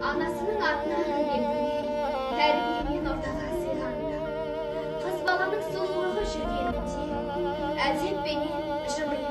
Anasının adına tәрбиемен ортаға сыйғанда, қыз баланың сұлулығы жүргенінде, әдеппенен жымиып.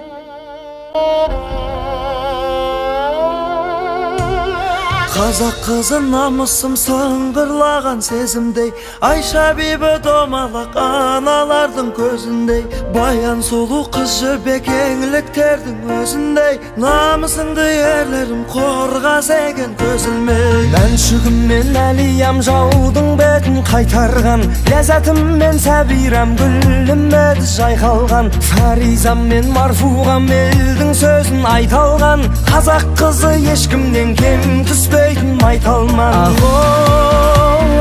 Қазақ қызы намысым сыңғырлаған сезімдей, Айша бибі домалақ аналардың көзіндей, баян сұлу қыз жібек еңліктердің өзіндей, намысыңды ерлерім қорғас екен көзілмей. Мәншүгіммен әлиям жаудың бетін қайтарған, ләззатыммен сәбирам гүлім еді жайқалған, Фаризам мен Марфуғам елдің сөзін айталған, қазақ қызы ешкімнен кем түспейтін майталман. Ахо,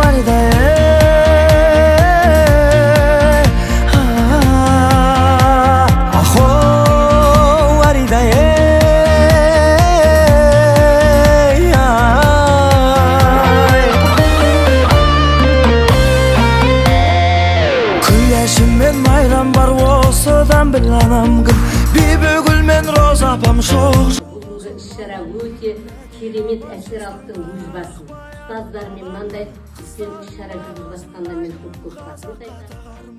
аридай, ахо, аридай, күләшіммен майрам бар осыдан біл анам кім, бибі гүл мен роза апам жоқ. Шара өте керемет әсер алыптың өз басын. Ұстаздар мен мынандай сен шара жүргізіп жатқанда мен көп рахмет айтамын.